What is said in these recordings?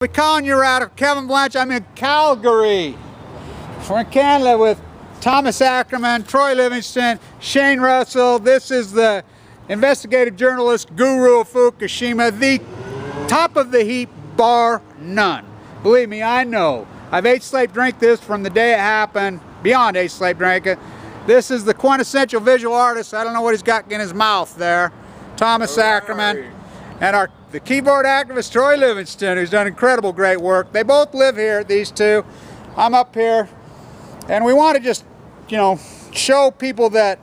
We're calling you Radical. Kevin Blanch. I'm in Calgary. We're in Canada with Thomas Ackermann, Troy Livingston, Shane Russell. This is the investigative journalist guru of Fukushima, the top of the heap, bar none. Believe me, I know. I've ate, sleep, drink this from the day it happened, beyond ate, sleep, drink it. This is the quintessential visual artist. I don't know what he's got in his mouth there. Thomas Ackermann. And the keyboard activist, Troy Livingston, who's done incredible, great work. They both live here, these two. I'm up here. And we want to just, show people that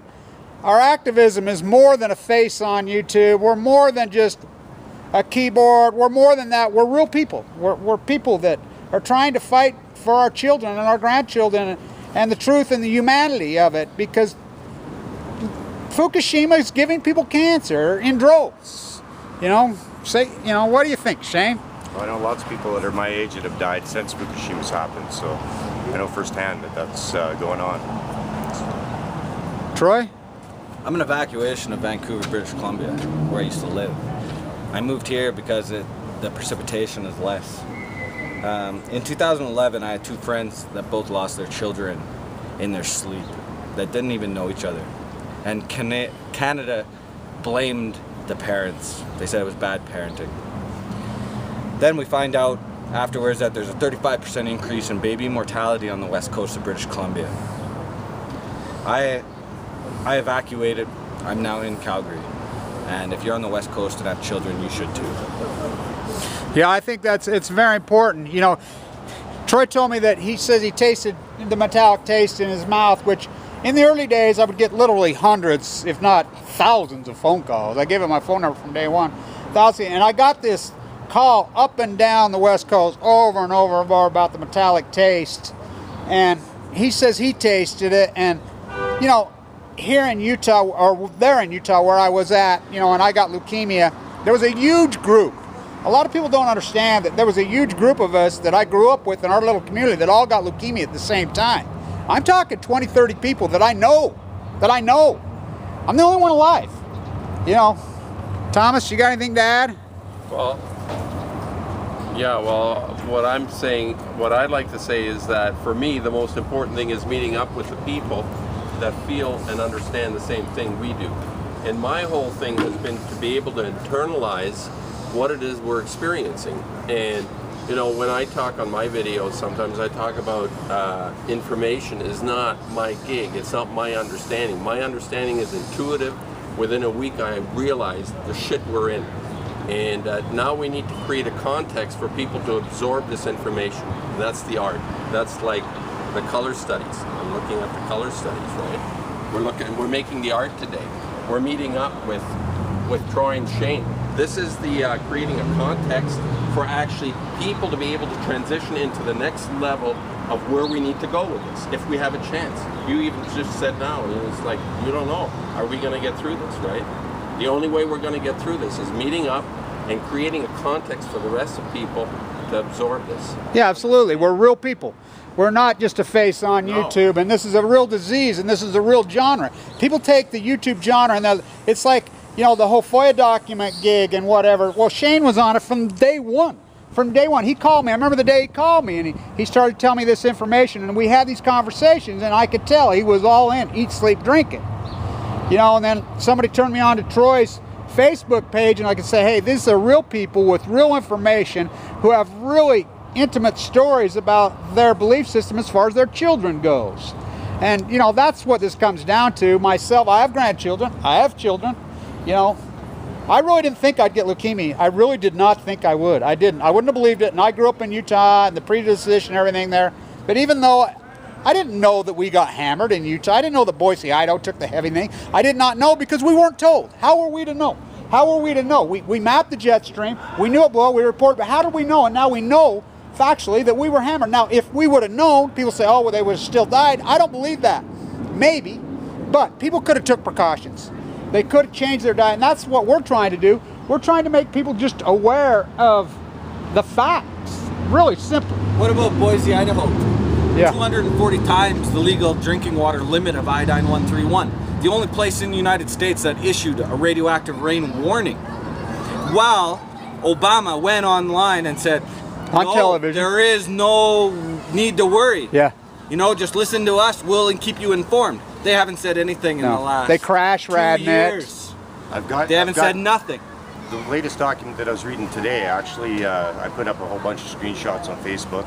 our activism is more than a face on YouTube. We're more than just a keyboard. We're more than that. We're real people. We're people that are trying to fight for our children and our grandchildren and the truth and the humanity of it, because Fukushima is giving people cancer in droves. What do you think, Shane? Well, I know lots of people that are my age that have died since Fukushima's happened, so I know firsthand that that's going on. Troy? I'm an evacuation of Vancouver, British Columbia, where I used to live. I moved here because the precipitation is less. In 2011, I had two friends that both lost their children in their sleep, that didn't even know each other. And Canada blamed the parents. They said it was bad parenting. Then we find out afterwards that there's a 35% increase in baby mortality on the west coast of British Columbia. I evacuated. I'm now in Calgary. And if you're on the west coast and have children, you should too. Yeah, I think it's very important. Troy told me that he says he tasted the metallic taste in his mouth, which in the early days I would get literally hundreds, if not thousands of phone calls. I gave him my phone number from day one. And I got this call up and down the west coast over and over and over about the metallic taste. And he says he tasted it, and here in Utah, or there in Utah where I was at, and I got leukemia, there was a huge group. A lot of people don't understand that there was a huge group of us that I grew up with in our little community that all got leukemia at the same time. I'm talking 20, 30 people that I know. I'm the only one alive. Thomas, you got anything to add? Well, yeah, what I'd like to say is that for me, the most important thing is meeting up with the people that feel and understand the same thing we do. And my whole thing has been to be able to internalize what it is we're experiencing. And when I talk on my videos, sometimes I talk about information is not my gig, it's not my understanding. My understanding is intuitive. Within a week I realized the shit we're in. And now we need to create a context for people to absorb this information. And that's the art. That's like the color studies. I'm looking at the color studies, right? We're making the art today. We're meeting up with Troy and Shane. This is the creating a context for actually people to be able to transition into the next level of where we need to go with this, if we have a chance. You even just said now, it's like, you don't know, are we gonna get through this, right? The only way we're gonna get through this is meeting up and creating a context for the rest of people to absorb this. Yeah, absolutely. We're real people. We're not just a face on YouTube, and this is a real disease, and this is a real genre. People take the YouTube genre, and it's like, the whole FOIA document gig and whatever. Well, Shane was on it from day one. From day one, he called me. I remember the day he called me, and he started telling me this information, and we had these conversations, and I could tell he was all in, eat, sleep, drink it. And then somebody turned me on to Troy's Facebook page, and I could say, hey, these are real people with real information who have really intimate stories about their belief system as far as their children goes. And, that's what this comes down to. Myself, I have grandchildren. I have children. I really didn't think I'd get leukemia. I really did not think I would. I didn't. I wouldn't have believed it. And I grew up in Utah and the predisposition and everything there. But even though I didn't know that we got hammered in Utah, I didn't know that Boise, Idaho took the heavy thing. I did not know because we weren't told. How were we to know? How were we to know? We mapped the jet stream. We knew it well. We reported. But how did we know? And now we know factually that we were hammered. Now, if we would have known, people say, oh, well, they would have still died. I don't believe that. Maybe. But people could have took precautions. They could have changed their diet, and that's what we're trying to do. We're trying to make people just aware of the facts. Really simple. What about Boise, Idaho? Yeah. 240 times the legal drinking water limit of iodine 131. The only place in the United States that issued a radioactive rain warning. While Obama went online and said, on television. There is no need to worry. Yeah. You know, just listen to us. We'll keep you informed. They haven't said anything in the last They crash 2 Radnet. years. They haven't said nothing. The latest document that I was reading today, actually, I put up a whole bunch of screenshots on Facebook.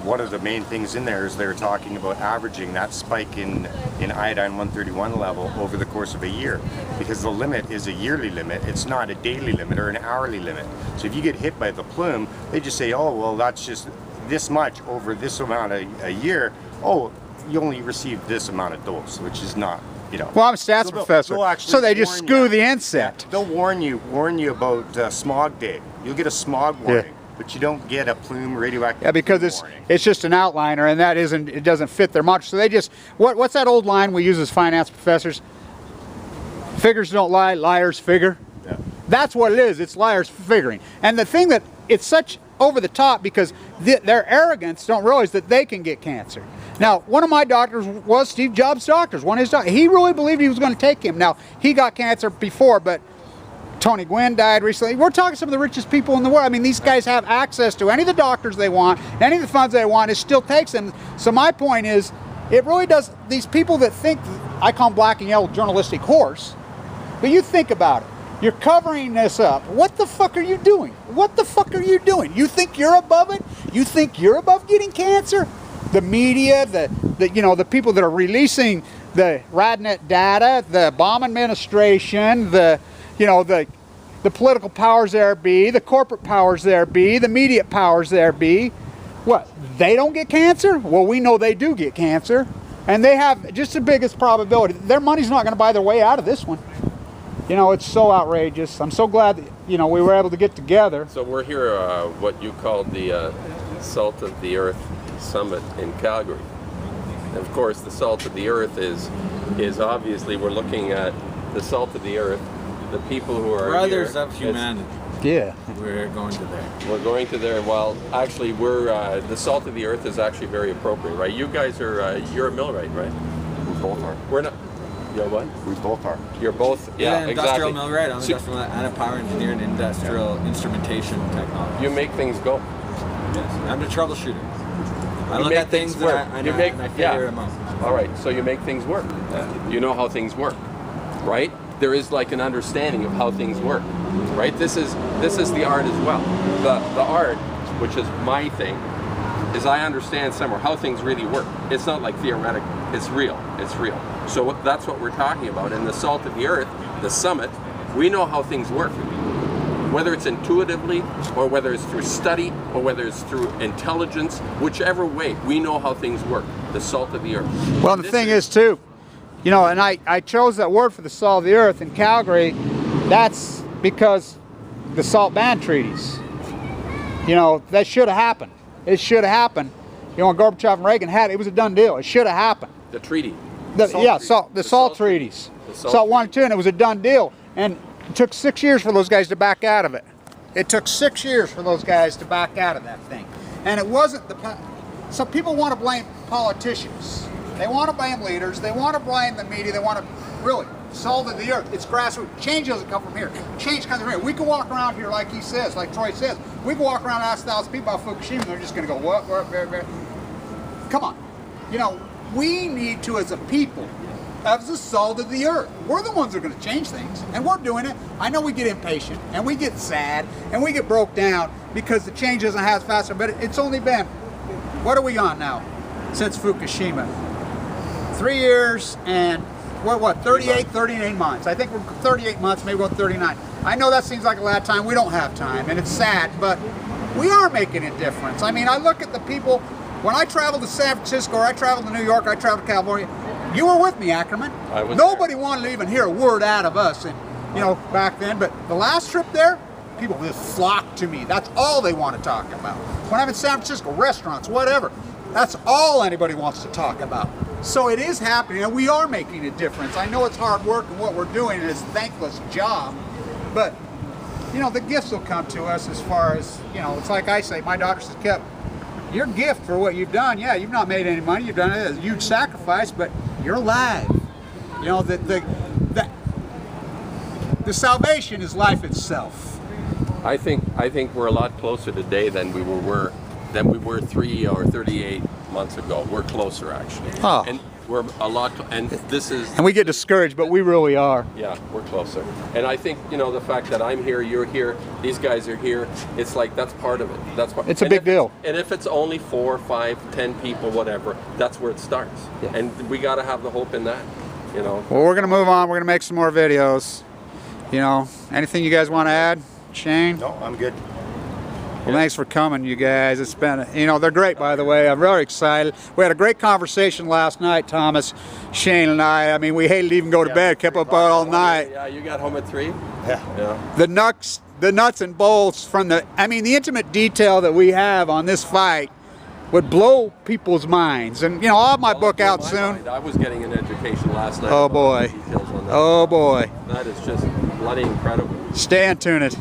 One of the main things in there is they're talking about averaging that spike in iodine 131 level over the course of a year, because the limit is a yearly limit. It's not a daily limit or an hourly limit. So if you get hit by the plume, they just say, oh, well, that's just this much over this amount a year. Oh, you only receive this amount of dose, which is not. You know. Well, I'm a stats professor, so they just screw the insect. They'll warn you about smog day. You'll get a smog warning, but you don't get a plume radioactive. Yeah, because it's just an outliner, and it doesn't fit there much. So they just what's that old line we use as finance professors? Figures don't lie, liars figure. Yeah. That's what it is. It's liars figuring. And the thing that it's such over the top because their arrogance don't realize that they can get cancer. Now, one of my doctors was Steve Jobs' doctors. One of his doctors, he really believed he was going to take him. Now, he got cancer before, but Tony Gwynn died recently. We're talking some of the richest people in the world. I mean, these guys have access to any of the doctors they want, any of the funds they want. It still takes them. So my point is, it really does. These people that think, I call them black and yellow journalistic horse, but you think about it. You're covering this up. What the fuck are you doing? What the fuck are you doing? You think you're above it? You think you're above getting cancer? The media, the people that are releasing the Radnet data, the Obama administration, the political powers there be, the corporate powers there be, the media powers there be. What? They don't get cancer? Well, we know they do get cancer, and they have just the biggest probability. Their money's not going to buy their way out of this one. You know, it's so outrageous. I'm so glad that, we were able to get together. So we're here, what you called the Salt of the Earth Summit in Calgary. And of course, the salt of the earth is obviously, we're looking at the salt of the earth, the people who are brothers here, of humanity. Yeah. We're going to there. We're going to there. Well, actually, we're the salt of the earth is actually very appropriate, right? You guys are you're a millwright, right? We both are. We're not. You're what? We both are. You're both. Yeah, industrial exactly. millwright. I'm industrial and a power engineer in industrial instrumentation technology. You make things go. Yes, I'm the troubleshooter. I You look make at things things work. and You I make- figure them out. All right, so you make things work. You know how things work, right? There is like an understanding of how things work, right? This is the art as well. The art, which is my thing, is I understand somewhere how things really work. It's not like theoretical. It's real. It's real. So that's what we're talking about. In the Salt of the Earth, the summit, we know how things work. Whether it's intuitively, or whether it's through study, or whether it's through intelligence, whichever way, we know how things work. The salt of the earth. Well, the thing is too, and I chose that word for the salt of the earth in Calgary. That's because the salt ban treaties. That should have happened. It should have happened. When Gorbachev and Reagan had it, it was a done deal. It should have happened. The treaty. The salt treaties. Salt 1 and 2, and it was a done deal. And it took 6 years for those guys to back out of it. It took 6 years for those guys to back out of that thing. And it wasn't so people want to blame politicians. They want to blame leaders. They want to blame the media. They want to, really, salt of the earth. It's grassroots. Change doesn't come from here. Change comes from here. We can walk around here like he says, like Troy says. We can walk around and ask 1,000 people about Fukushima, and they're just going to go, what? Come on. We need to, as a people, as the salt of the earth. We're the ones that are going to change things, and we're doing it. I know we get impatient, and we get sad, and we get broke down because the change doesn't happen faster, but it's only been, what are we on now, since Fukushima? 3 years and, 38 months. I think we're 38 months, maybe we'll go 39. I know that seems like a lot of time. We don't have time, and it's sad, but we are making a difference. I mean, I look at the people, when I travel to San Francisco, or I travel to New York, I travel to California. You were with me, Ackermann. I was Nobody wanted to even hear a word out of us, and back then. But the last trip there, people just flocked to me. That's all they want to talk about. When I'm in San Francisco, restaurants, whatever, that's all anybody wants to talk about. So it is happening, and we are making a difference. I know it's hard work and what we're doing, and it's a thankless job, but the gifts will come to us as far as it's like I say. My doctor says, Kev, your gift for what you've done, yeah, you've not made any money, you've done it as a huge sacrifice, but you're alive. The salvation is life itself. I think we're a lot closer today than we were 3 or 38 months ago. We're closer actually. Oh. And we're a lot, and this is. And we get discouraged, but we really are. Yeah, we're closer. And I think, you know, the fact that I'm here, you're here, these guys are here, it's like that's part of it. That's part. It's a big deal. And if it's only 4, 5, 10 people, whatever, that's where it starts. Yeah. And we got to have the hope in that, you know. Well, we're gonna move on. We're gonna make some more videos. You know, anything you guys want to add, Shane? No, I'm good. Well, thanks for coming, you guys. It's been, you know, they're great, by the way. I'm very excited. We had a great conversation last night, Thomas, Shane, and I. I mean, we hated to even go to bed, kept up all night. Yeah, you got home at 3? Yeah. The nuts and bolts from the intimate detail that we have on this fight would blow people's minds. And, you know, I'll have my book out soon. I was getting an education last night. Oh, boy. Details on that. Oh, boy. That is just bloody incredible. Stay tuned.